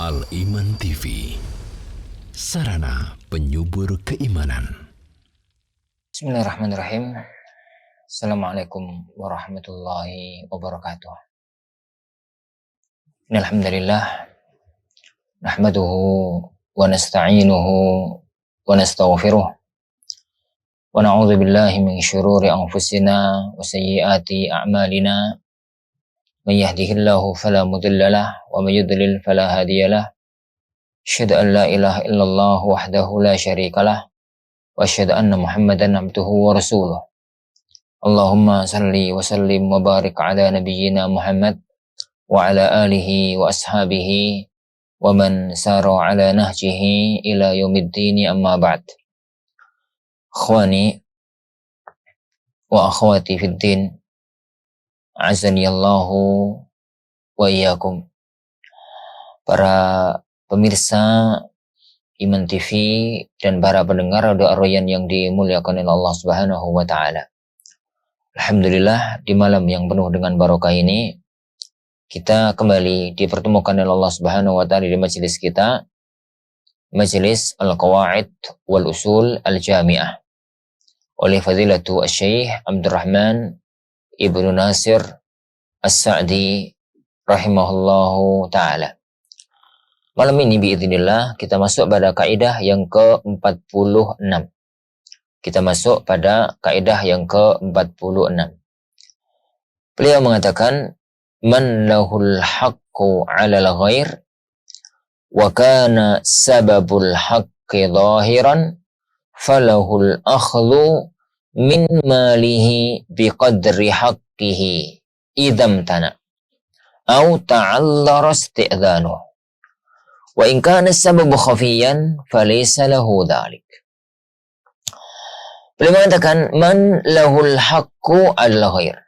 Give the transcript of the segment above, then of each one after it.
Al-Iman TV, sarana penyubur keimanan. Bismillahirrahmanirrahim. Assalamualaikum warahmatullahi wabarakatuh. Alhamdulillah, nahmaduhu wa nasta'inuhu wa nastaghfiruh. Wa na'udzu billahi min syururi anfusina wa sayyiati a'malina. Man yahdihillahu fala mudhillalah wa man yudlil fala hadiyalah. Asyhadu an la ilaha illallah wahdahu la syarikalah wa asyhadu anna Muhammadan abduhu wa rasuluh. Allahumma salli wa sallim wa barik ala nabiyyina Muhammad wa ala alihi wa ashabihi wa man sara ala nahjihi ila yaumiddin, amma ba'd. Akhwani wa akhwati fid din, azani Allahu wa iyyakum. Para pemirsa Iman TV dan para pendengar Radio Ar-Rayyan yang dimuliakan oleh Allah Subhanahu wa taala. Alhamdulillah, di malam yang penuh dengan barokah ini kita kembali dipertemukan oleh Allah Subhanahu wa taala di majelis kita, Majelis Al-Qawaid wal Usul Al-Jami'ah, oleh Fadilatu Asy-Syaikh Abdurrahman Ibnu Nasir As-Sa'di rahimahullahu taala. Malam ini biidznillah kita masuk pada kaidah yang ke-46. Kita masuk pada kaidah yang ke-46. Beliau mengatakan, man lahul haqqu 'alal ghair wa kana sababul haqqi zahiran falahul akhdhu min malihi biqadri haqqihi idzam tana au ta'allara isti'dhanuh wa in kana sababu khafiyan falaysa lahu dhalik. Beliau mengatakan, man lahul haqqu 'alal ghair,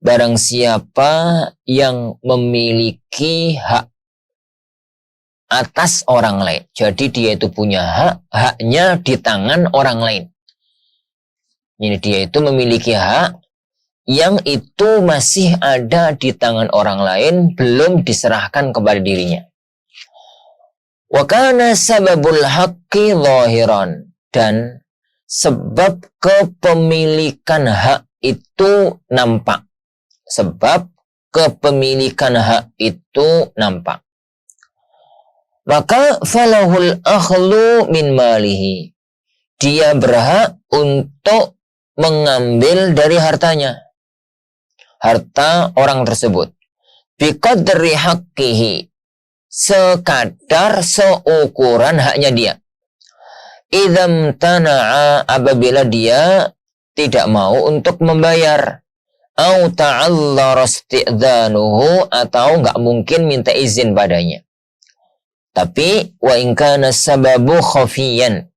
barang siapa yang memiliki hak atas orang lain. Jadi dia itu punya haknya di tangan orang lain. Jadi dia itu memiliki hak yang itu masih ada di tangan orang lain, belum diserahkan kepada dirinya. Wa kana sababul haqqi zahiran, dan sebab kepemilikan hak itu nampak. Sebab kepemilikan hak itu nampak. Maka falahul akhlu min malihi, dia berhak untuk mengambil dari hartanya, harta orang tersebut. Biqadri haqqihi, sekadar seukuran haknya dia. Idzam tana'a, apabila dia tidak mau untuk membayar. Au ta'allara isti'dhanuhu, atau enggak mungkin minta izin padanya. Tapi wa in kana sababu khafiyan,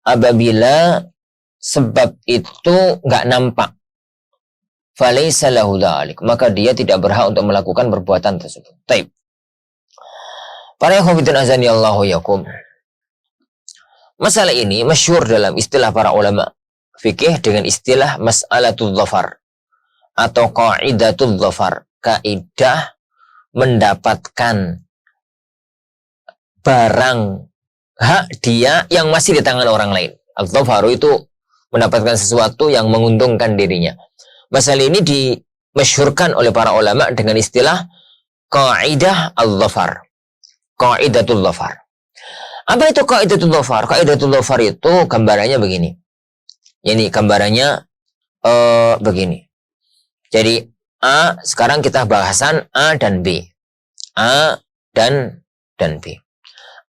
apabila sebab itu enggak nampak, falaysa lahu dzalik, maka dia tidak berhak untuk melakukan perbuatan tersebut. Baik. Para ikhwatiddin azani Allahu yakum. Masalah ini masyhur dalam istilah para ulama fikih dengan istilah mas'alatul dhafar atau qaidatul dhafar, kaidah mendapatkan barang hak dia yang masih di tangan orang lain. Al-dhafaru itu mendapatkan sesuatu yang menguntungkan dirinya. Masalah ini dimasyhurkan oleh para ulama dengan istilah qaidah al-dhafar, qaidatul dhafar. Apa itu qaidatul dhafar? Qaidatul dhafar itu gambarannya begini. Ini gambarannya begini. Jadi A, sekarang kita bahasan A dan B. A dan B.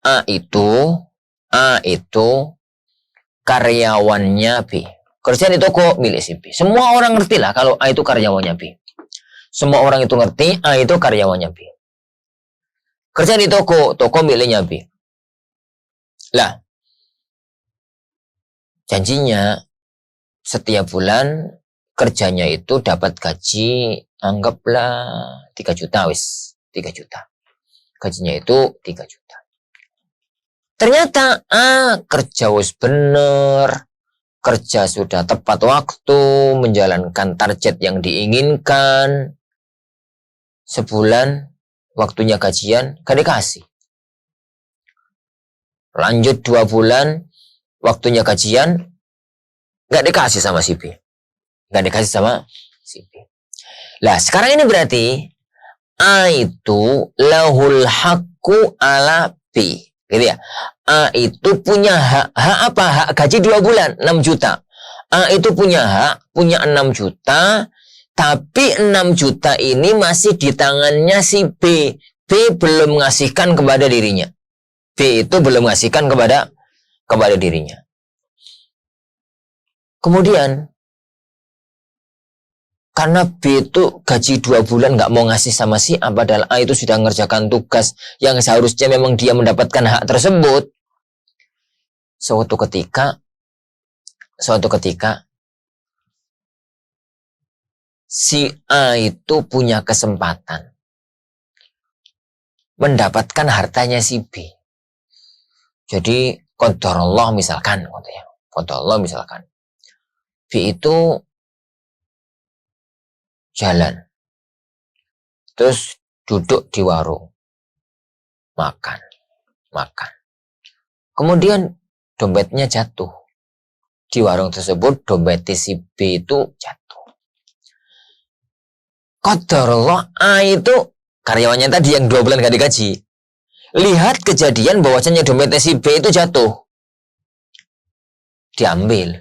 A itu karyawannya B. Kerja di toko milik si B. Semua orang ngerti lah kalau A itu karyawannya B. Semua orang itu ngerti A itu karyawannya B. Kerja di toko miliknya B. Lah, janjinya setiap bulan kerjanya itu dapat gaji, anggaplah 3 juta wis, 3 juta. Gajinya itu 3 juta. Ternyata kerja wis bener, kerja sudah tepat waktu, menjalankan target yang diinginkan. Sebulan waktunya gajian, gak dikasih. Lanjut 2 bulan, waktunya gajian, gak dikasih sama si B. Gak dikasih sama si B. Lah, sekarang ini berarti A itu lahul haqqu ala B. Gitu ya. A itu punya hak apa? Hak gaji 2 bulan, 6 juta. A itu punya hak, punya 6 juta, tapi 6 juta ini masih di tangannya si B. B belum mengasihkan kepada dirinya. B itu belum mengasihkan kepada dirinya. Kemudian, karena B itu gaji 2 bulan nggak mau ngasih sama si A, padahal A itu sudah mengerjakan tugas yang seharusnya memang dia mendapatkan hak tersebut. Suatu ketika, si A itu punya kesempatan mendapatkan hartanya si B. Jadi, qadarullah misalkan, B itu jalan, terus duduk di warung, makan. Kemudian dompetnya jatuh. Di warung tersebut dompet si B itu jatuh. Qadarullah, A itu karyawannya tadi yang 2 bulan gak digaji. Lihat kejadian bahwasanya dompet si B itu jatuh. Diambil.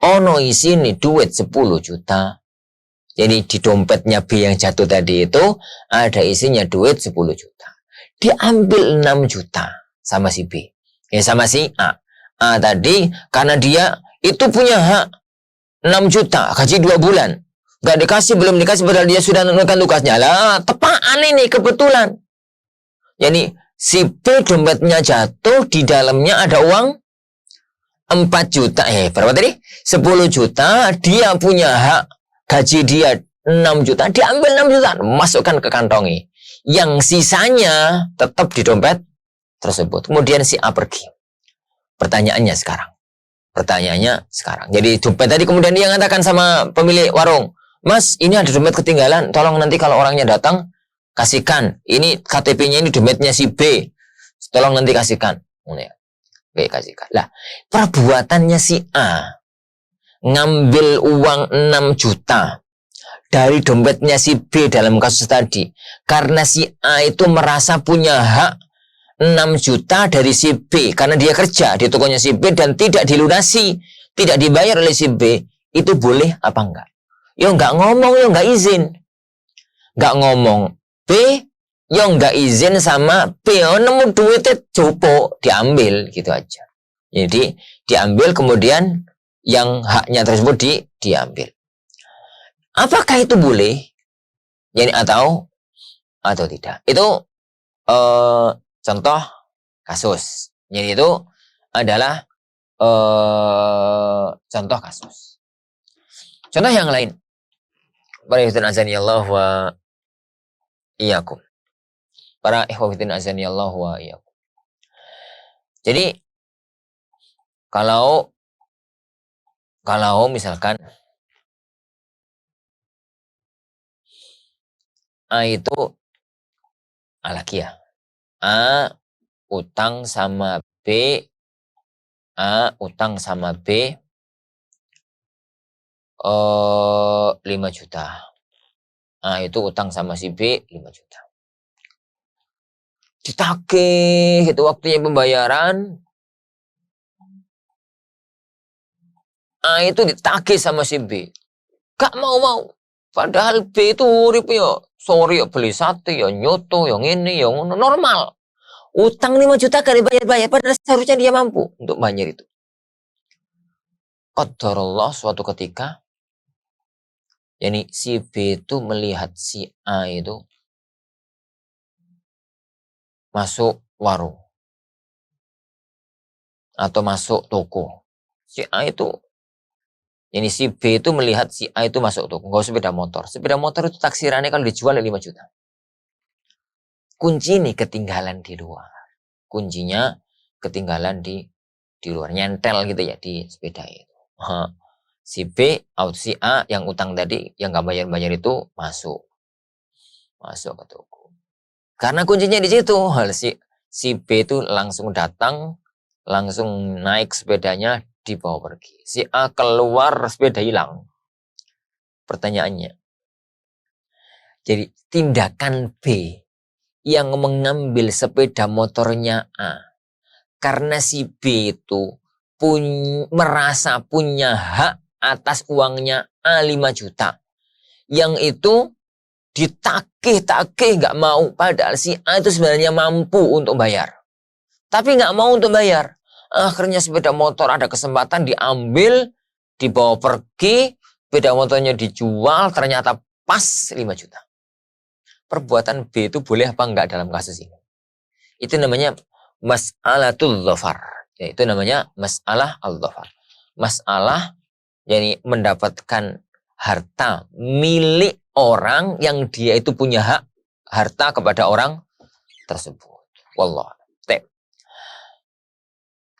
Ono isini duit 10 juta. Jadi di dompetnya B yang jatuh tadi itu ada isinya duit 10 juta. Diambil 6 juta sama si B. Ya sama si A. A tadi karena dia itu punya hak 6 juta, gaji 2 bulan. Gak dikasih, belum dikasih padahal dia sudah menunaikan tugasnya. Lah, tepaan ini kebetulan. Jadi si B dompetnya jatuh, di dalamnya ada uang 4 juta. Berapa tadi? 10 juta, dia punya hak gaji dia 6 juta, diambil 6 juta, masukkan ke kantongnya. Yang sisanya tetap di dompet tersebut. Kemudian si A pergi. Pertanyaannya sekarang. Jadi dompet tadi kemudian dia mengatakan sama pemilik warung, Mas, ini ada dompet ketinggalan, tolong nanti kalau orangnya datang, kasihkan. Ini KTP-nya, ini dompetnya si B. Tolong nanti kasihkan. B kasihkan. Lah, perbuatannya si A ngambil uang 6 juta dari dompetnya si B dalam kasus tadi. Karena si A itu merasa punya hak 6 juta dari si B. Karena dia kerja di tokonya si B dan tidak dilunasi, tidak dibayar oleh si B. Itu boleh apa enggak? Ya enggak ngomong, ya enggak izin. Enggak ngomong B, ya enggak izin sama B. Nemu duitnya jopo, diambil gitu aja. Jadi diambil kemudian yang haknya tersebut diambil. Apakah itu boleh? Yani atau tidak? Itu contoh kasus. Jadi itu adalah contoh kasus. Contoh yang lain. Para ikhwan azanillahu wa iyyakum. Para ikhwan azanillahu wa iyyakum. Jadi kalau misalkan A itu laki ya. A utang sama B 5 juta. A itu utang sama si B 5 juta. Ditagih itu waktunya pembayaran. A itu ditagih sama si B. Gak mau. Padahal B itu urip ya. Sorry ya beli sate ya nyoto yang ini yang normal. Utang 5 juta gak dibayar-bayar. Padahal seharusnya dia mampu untuk bayar itu. Qadarullah suatu ketika. Yani si B itu melihat si A itu masuk warung. Atau masuk toko. Si A itu yani si B itu melihat si A itu masuk toko. Nggak sepeda motor. Sepeda motor itu taksirannya kalau dijual 5 juta. Kunci ini ketinggalan di luar. Kuncinya ketinggalan di luar. Nyentel gitu ya di sepeda itu. Si B, si A yang utang tadi, yang nggak bayar-bayar itu masuk. Masuk ke toko. Karena kuncinya di situ. Si B itu langsung datang, langsung naik sepedanya, dibawa pergi. Si A keluar, sepeda hilang. Pertanyaannya, jadi tindakan B yang mengambil sepeda motornya A, karena si B itu merasa punya hak atas uangnya A 5 juta. Yang itu ditagih-tagih nggak mau. Padahal si A itu sebenarnya mampu untuk bayar. Tapi nggak mau untuk bayar. Akhirnya sepeda motor ada kesempatan diambil, dibawa pergi, sepeda motornya dijual, ternyata pas 5 juta. Perbuatan B itu boleh apa enggak dalam kasus ini? Itu namanya mas'alatul dhafar. Itu namanya mas'alah al-dhafar. Masalah yakni mendapatkan harta milik orang yang dia itu punya hak harta kepada orang tersebut. Wallah.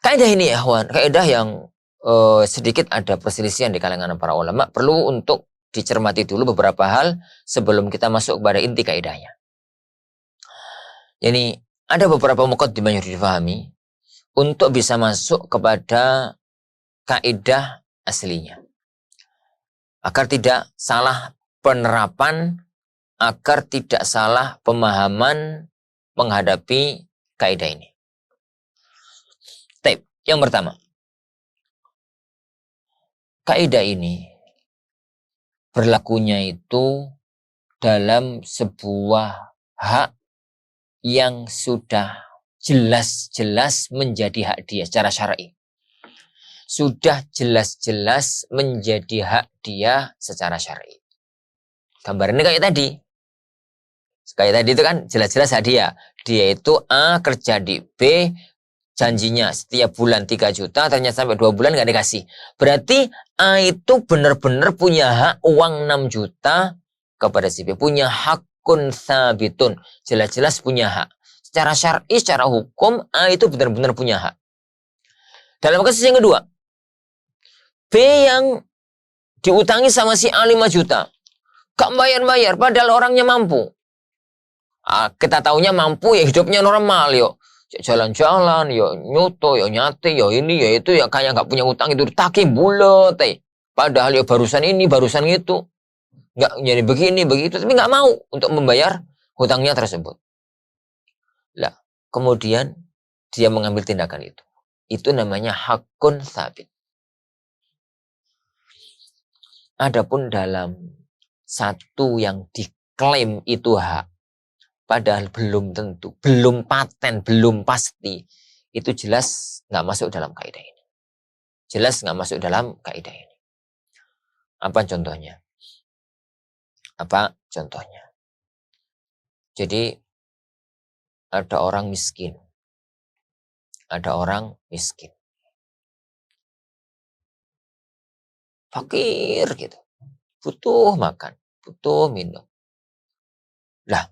Kaidah ini ya, kaidah yang sedikit ada perselisihan di kalangan para ulama, perlu untuk dicermati dulu beberapa hal sebelum kita masuk kepada inti kaidahnya. Jadi ada beberapa muqaddimah yang difahami untuk bisa masuk kepada kaidah aslinya. Agar tidak salah penerapan, agar tidak salah pemahaman menghadapi kaidah ini. Yang pertama, kaidah ini berlakunya itu dalam sebuah hak yang sudah jelas-jelas menjadi hak dia secara syar'i. Sudah jelas-jelas menjadi hak dia secara syar'i. Gambarannya kayak tadi. Kayak tadi itu kan jelas-jelas hak dia. Dia itu A kerja di B, janjinya setiap bulan 3 juta, ternyata sampai 2 bulan nggak dikasih. Berarti A itu benar-benar punya hak uang 6 juta kepada si B. Punya hakun sabitun. Jelas-jelas punya hak. Secara syar'i, secara hukum, A itu benar-benar punya hak. Dalam kasus yang kedua, B yang diutangi sama si A 5 juta. Gak bayar-bayar, padahal orangnya mampu. Kita taunya mampu ya hidupnya normal yuk. Jalan-jalan, ya nyoto, ya nyate, ya ini, ya itu, ya kayak nggak punya utang itu ditagih bulet, padahal ya barusan ini, barusan itu, nggak jadi begini, begitu, tapi nggak mau untuk membayar hutangnya tersebut. Lah, kemudian dia mengambil tindakan itu. Itu namanya hakun sabit. Adapun dalam satu yang diklaim itu hak, padahal belum tentu, belum paten, belum pasti. Itu jelas nggak masuk dalam kaidah ini. Jelas nggak masuk dalam kaidah ini. Apa contohnya? Apa contohnya? Jadi ada orang miskin. Ada orang miskin. Fakir gitu. Butuh makan, butuh minum. Lah,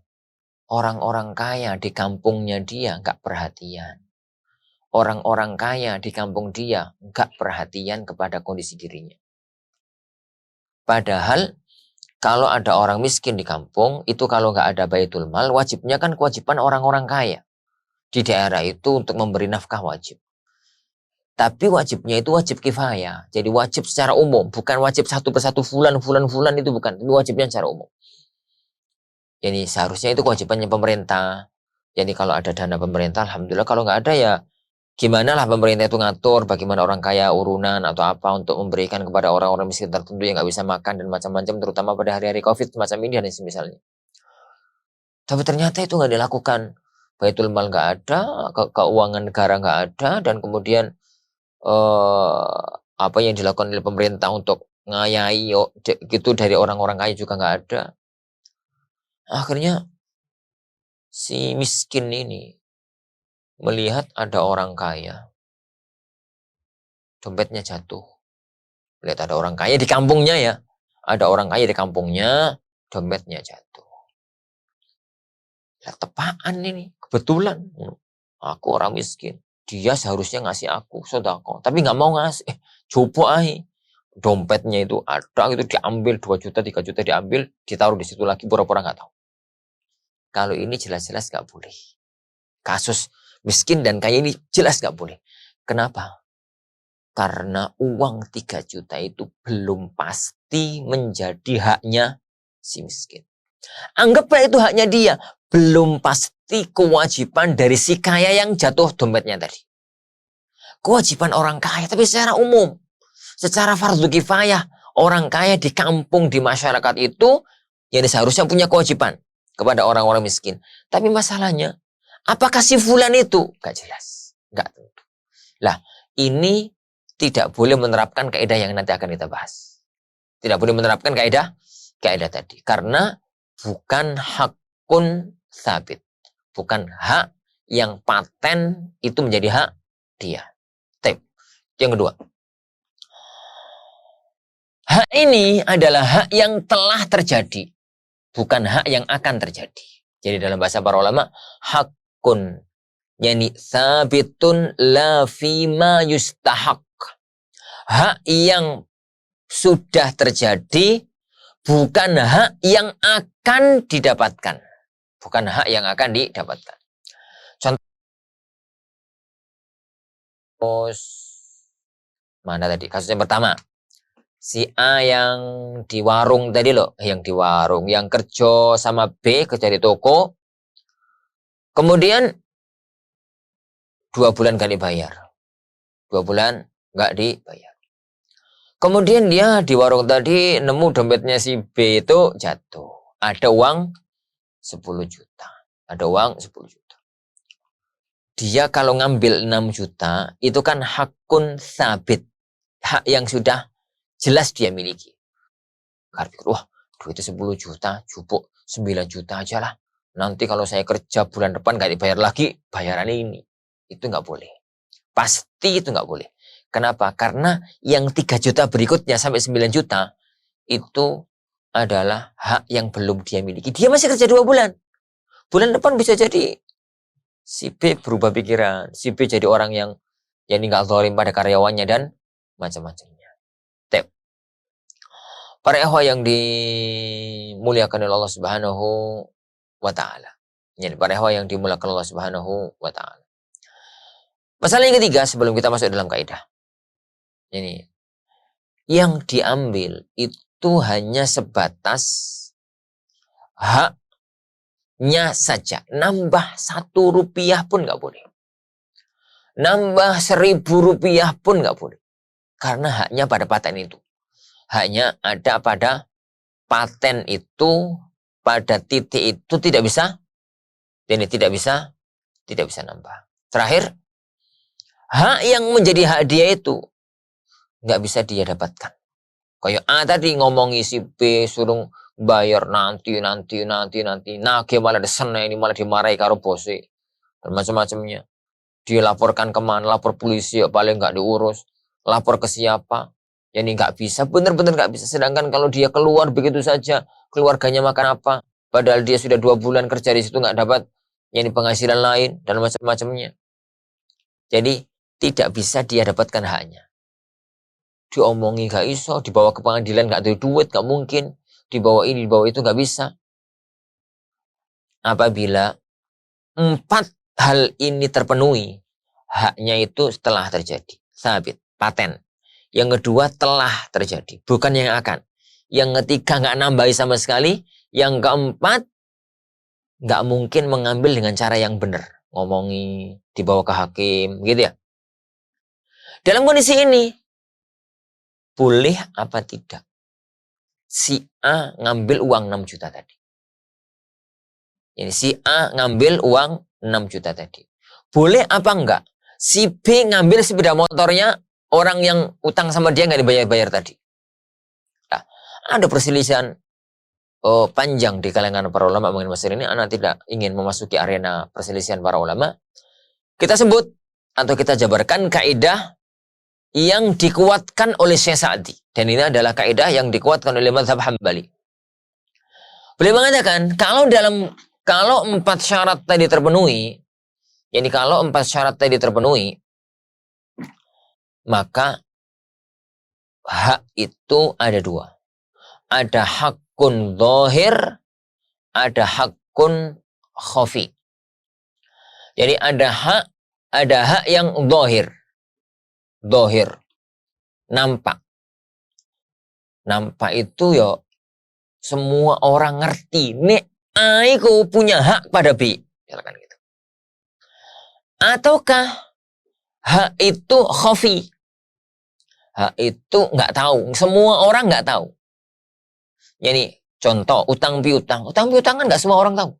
orang-orang kaya di kampungnya dia nggak perhatian. Orang-orang kaya di kampung dia nggak perhatian kepada kondisi dirinya. Padahal kalau ada orang miskin di kampung, itu kalau nggak ada baitul mal, wajibnya kan kewajiban orang-orang kaya. Di daerah itu untuk memberi nafkah wajib. Tapi wajibnya itu wajib kifayah. Jadi wajib secara umum, bukan wajib satu persatu fulan itu bukan. Tapi wajibnya secara umum. Jadi seharusnya itu kewajibannya pemerintah. Jadi kalau ada dana pemerintah, alhamdulillah. Kalau nggak ada ya gimana lah pemerintah itu ngatur bagaimana orang kaya urunan atau apa untuk memberikan kepada orang-orang miskin tertentu yang nggak bisa makan dan macam-macam, terutama pada hari-hari COVID semacam ini dan misalnya. Tapi ternyata itu nggak dilakukan. Baitul mal nggak ada, keuangan negara nggak ada, dan kemudian apa yang dilakukan oleh pemerintah untuk ngayai gitu dari orang-orang kaya juga nggak ada. Akhirnya si miskin ini melihat ada orang kaya, dompetnya jatuh. Lihat ada orang kaya di kampungnya ya, ada orang kaya di kampungnya, dompetnya jatuh. Lihat tepaan ini, kebetulan aku orang miskin, dia seharusnya ngasih aku sedekah, tapi nggak mau ngasih. Coba dompetnya itu ada, itu diambil 2 juta, 3 juta diambil, ditaruh di situ lagi, pura-pura nggak tahu. Kalau ini jelas-jelas nggak boleh. Kasus miskin dan kaya ini jelas nggak boleh. Kenapa? Karena uang 3 juta itu belum pasti menjadi haknya si miskin. Anggaplah itu haknya dia. Belum pasti kewajiban dari si kaya yang jatuh dompetnya tadi. Kewajiban orang kaya, tapi secara umum. Secara fardu kifayah, orang kaya di kampung, di masyarakat itu, yang seharusnya punya kewajiban kepada orang-orang miskin. Tapi masalahnya, apakah si fulan itu? Gak jelas. Gak tentu. Lah, ini tidak boleh menerapkan kaidah yang nanti akan kita bahas. Tidak boleh menerapkan kaidah tadi. Karena bukan hakun sabit. Bukan hak yang paten itu menjadi hak dia. Yang kedua. Hak ini adalah hak yang telah terjadi. Bukan hak yang akan terjadi. Jadi dalam bahasa para ulama, hakun. Yani sabitun la fima yustahak. Hak yang sudah terjadi, bukan hak yang akan didapatkan. Bukan hak yang akan didapatkan. Contoh. Mana tadi? Kasus yang pertama. Si A yang di warung tadi loh. Yang di warung. Yang kerja sama B, kerja di toko. Kemudian 2 bulan gak dibayar. 2 bulan gak dibayar. Kemudian dia di warung tadi nemu dompetnya si B itu jatuh. Ada uang 10 juta. Ada uang 10 juta. Dia kalau ngambil 6 juta, itu kan hakun sabit. Hak yang sudah jelas dia miliki. Karena pikir, wah duitnya 10 juta, cukup 9 juta aja lah. Nanti kalau saya kerja bulan depan gak dibayar lagi, bayarannya ini. Itu nggak boleh. Pasti itu nggak boleh. Kenapa? Karena yang 3 juta berikutnya sampai 9 juta, itu adalah hak yang belum dia miliki. Dia masih kerja 2 bulan. Bulan depan bisa jadi si B berubah pikiran. Si B jadi orang yang nggak zalim pada karyawannya dan macam-macamnya. Para ikhwah yang dimuliakan oleh Allah Subhanahu wa taala. Jadi para ikhwah yang dimuliakan Allah Subhanahu wa taala. Masalah yang ketiga sebelum kita masuk dalam kaidah. Ini yang diambil itu hanya sebatas haknya saja. Nambah 1 rupiah pun nggak boleh. Nambah 1.000 rupiah pun nggak boleh. Karena haknya pada paten itu. Haknya ada pada paten itu, pada titik itu tidak bisa, dan tidak bisa nambah. Terakhir, hak yang menjadi hak dia itu nggak bisa dia dapatkan. Kayak A tadi ngomongi si B suruh bayar nanti. Nah, dia malah disana ini malah dimarahi karo bose dan macam-macamnya. Dia laporkan kemana? Lapor polisi, ya paling nggak diurus. Lapor ke siapa? Ya ini nggak bisa, benar-benar nggak bisa. Sedangkan kalau dia keluar begitu saja, keluarganya makan apa? Padahal dia sudah 2 bulan kerja di situ nggak dapat yani penghasilan lain dan macam-macamnya. Jadi tidak bisa dia dapatkan haknya. Diomongi gak iso, dibawa ke pengadilan gak ada duit, gak mungkin. Dibawa ini, dibawa itu gak bisa. Apabila 4 hal ini terpenuhi, haknya itu setelah terjadi. Sabit, paten. Yang kedua telah terjadi, bukan yang akan. Yang ketiga gak nambahi sama sekali. Yang keempat, gak mungkin mengambil dengan cara yang benar. Ngomongi, dibawa ke hakim, gitu ya. Dalam kondisi ini, boleh apa tidak si A ngambil uang 6 juta tadi? Jadi si A ngambil uang 6 juta tadi. Boleh apa enggak si B ngambil sepeda motornya orang yang utang sama dia nggak dibayar-bayar tadi? Nah, ada perselisihan panjang di kalangan para ulama mengenai masalah ini. Anak tidak ingin memasuki arena perselisihan para ulama. Kita sebut atau kita jabarkan kaidah yang dikuatkan oleh Syekh Sa'di. Dan ini adalah kaidah yang dikuatkan oleh mazhab Hambali. Beliau mengatakan, kalau 4 syarat tadi terpenuhi, yani kalau 4 syarat tadi terpenuhi, maka hak itu ada 2. Ada hakun zahir, ada hakun khafi. Jadi ada hak yang zahir. Zahir. Nampak. Nampak itu ya semua orang ngerti. Nek aku punya hak pada B. Misalkan gitu. Ataukah hak itu khafi. Hak itu nggak tahu. Semua orang nggak tahu. Jadi contoh utang piutang. Utang piutang kan nggak semua orang tahu.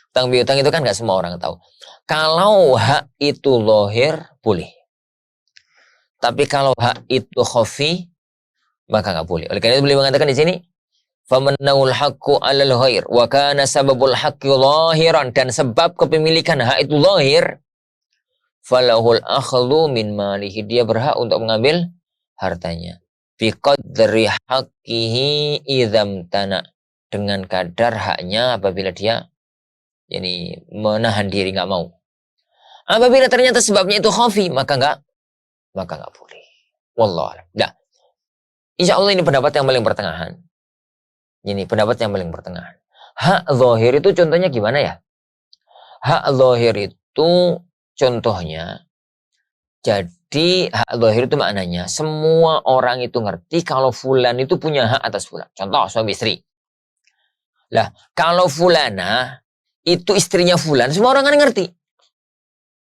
Utang piutang itu kan nggak semua orang tahu. Kalau hak itu zahir boleh. Tapi kalau hak itu khafi maka nggak boleh. Oleh karena itu beliau mengatakan di sini, famannaul haqqu 'alal ghair wa kana sababul haqqi zahiran, dan sebab kepemilikan hak itu zahir, falahul akhdhu min malihi, dia berhak untuk mengambil hartanya. Bi qadri haqqihi idzam tana, dengan kadar haknya apabila dia menahan diri nggak mau. Apabila ternyata sebabnya itu khafi maka nggak boleh. Wallahu a'lam. Nah, insya Allah ini pendapat yang paling pertengahan. Ini pendapat yang paling pertengahan. Hak zahir itu contohnya gimana ya? Hak zahir itu contohnya, jadi hak zahir itu maknanya semua orang itu ngerti kalau fulan itu punya hak atas fulan. Contoh suami istri. Lah, kalau fulana itu istrinya fulan, semua orang kan ngerti.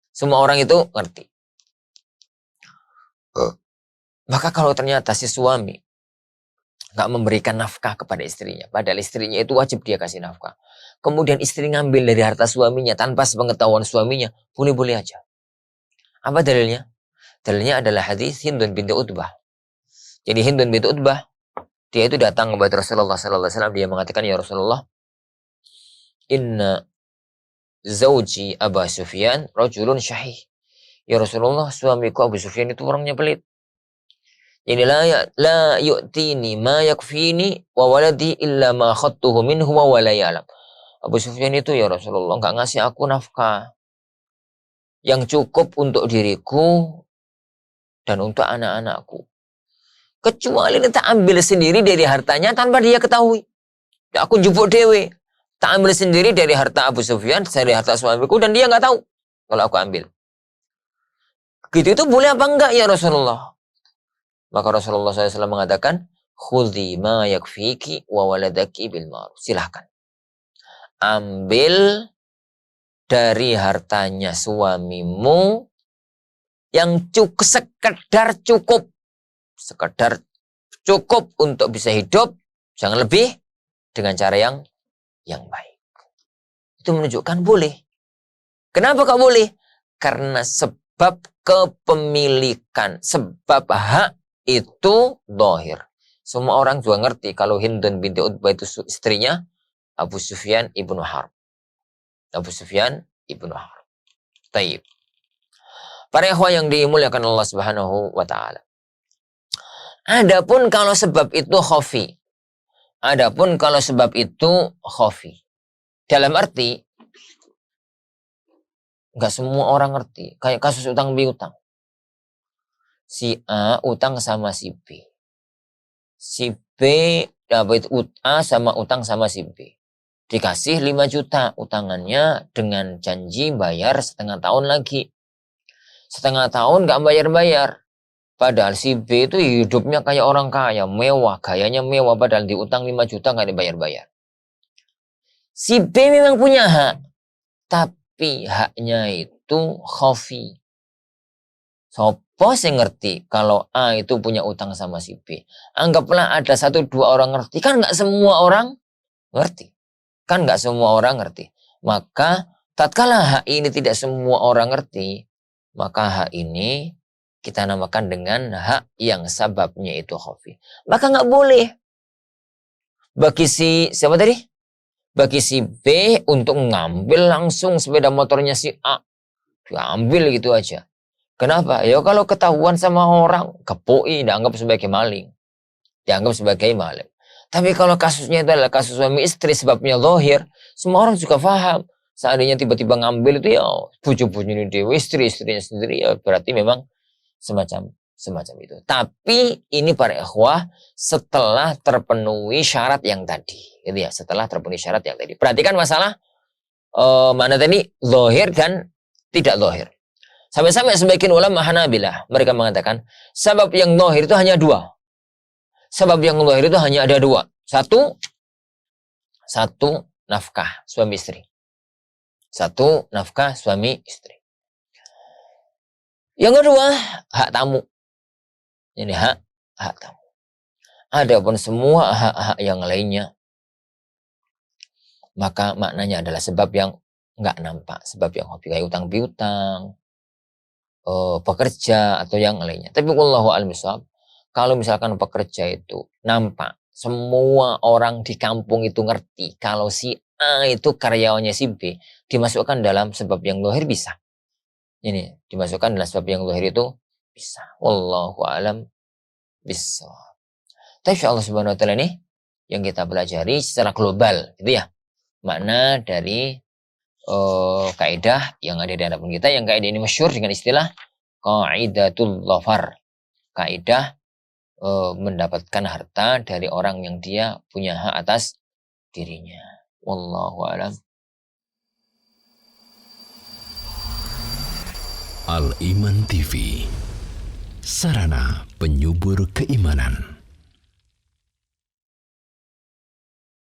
Semua orang itu ngerti. Maka kalau ternyata si suami nggak memberikan nafkah kepada istrinya, padahal istrinya itu wajib dia kasih nafkah, kemudian istri ngambil dari harta suaminya tanpa sepengetahuan suaminya, boleh-boleh aja. Apa dalilnya? Dalilnya adalah hadis Hindun binti Utbah. Jadi Hindun binti Utbah, dia itu datang kepada Rasulullah sallallahu alaihi wasallam, dia mengatakan, ya Rasulullah, inna zauji Abu Sufyan rajulun syahih. Ya Rasulullah, suamiku Abu Sufyan itu orangnya pelit. Jadi la yu'tini ma yakfini wa waladi illa ma khattuhu minhu wa la ya'lam. Abu Sufyan itu ya Rasulullah enggak ngasih aku nafkah yang cukup untuk diriku dan untuk anak-anakku. Kecuali tak ambil sendiri dari hartanya tanpa dia ketahui. Aku jupuk dewe. Tak ambil sendiri dari harta Abu Sufyan, dari harta suamiku, dan dia nggak tahu kalau aku ambil. Gitu itu boleh apa enggak ya Rasulullah? Maka Rasulullah SAW mengatakan, khudhi ma yakfiki wa waladaki bil ma'ruf. Silahkan. Ambil dari hartanya suamimu yang sekedar cukup. Sekedar cukup untuk bisa hidup, jangan lebih, dengan cara yang baik. Itu menunjukkan boleh. Kenapa kok boleh? Karena sebab kepemilikan, sebab hak itu zahir. Semua orang juga ngerti kalau Hindun binti Utbah itu istrinya Abu Sufyan ibnu Harb. Abu Sufyan ibnu Harb. Taib. Para ikhwah yang dimuliakan Allah Subhanahu wa taala. Adapun kalau sebab itu khafi. Adapun kalau sebab itu khafi. Dalam arti enggak semua orang ngerti. Kayak kasus utang piutang. Si A utang sama si B. Si B dapat A sama utang sama si B. Dikasih 5 juta utangannya dengan janji bayar setengah tahun lagi. Setengah tahun nggak bayar-bayar. Padahal si B itu hidupnya kayak orang kaya, mewah, gayanya mewah, padahal diutang 5 juta nggak dibayar-bayar. Si B memang punya hak, tapi haknya itu khafi. Sopo sih ngerti kalau A itu punya utang sama si B. Anggaplah ada 1-2 orang ngerti. Kan nggak semua orang ngerti. Kan nggak semua orang ngerti. Maka tatkala hak ini tidak semua orang ngerti, maka hak ini kita namakan dengan hak yang sababnya itu khafi. Maka nggak boleh bagi si siapa tadi? Bagi si B untuk ngambil langsung sepeda motornya si A. Diambil gitu aja. Kenapa? Ya kalau ketahuan sama orang, kepoi, dianggap sebagai maling. Dianggap sebagai maling. Tapi kalau kasusnya itu adalah kasus suami istri, sebabnya zahir, semua orang juga paham. Seandainya tiba-tiba ngambil itu ya, buju-buju ini dewi, istrinya sendiri, ya berarti memang semacam itu. Tapi ini para ikhwah setelah terpenuhi syarat yang tadi. Gitu ya, setelah terpenuhi syarat yang tadi. Perhatikan masalah mana tadi zahir dan tidak zahir. Sampai-sampai sebagian ulama Hanabilah mereka mengatakan sebab yang zahir itu hanya dua. Sebab yang zahir itu hanya ada dua. Satu nafkah suami istri. Satu nafkah suami istri. Yang kedua hak tamu. Ini hak tamu. Adapun semua hak-hak yang lainnya, maka maknanya adalah sebab yang nggak nampak, sebab yang hobi kayak utang piutang, pekerja atau yang lainnya. Tapi wallahu a'lam bishawab, kalau misalkan pekerja itu nampak, semua orang di kampung itu ngerti kalau si A itu karyawannya si B, dimasukkan dalam sebab yang zahir bisa. Ini dimasukkan dalam sebab yang zahir itu bisa. Wallahu a'lam bishawab. Tapi Allah Subhanahu wa taala ini yang kita pelajari secara global, gitu ya. Makna dari kaidah yang ada di hadapan kita, yang kaidah ini masyhur dengan istilah qaidatul dhafar. Kaidah mendapatkan harta dari orang yang dia punya hak atas dirinya. Wallahu a'lam. Al Iman TV, sarana penyubur keimanan.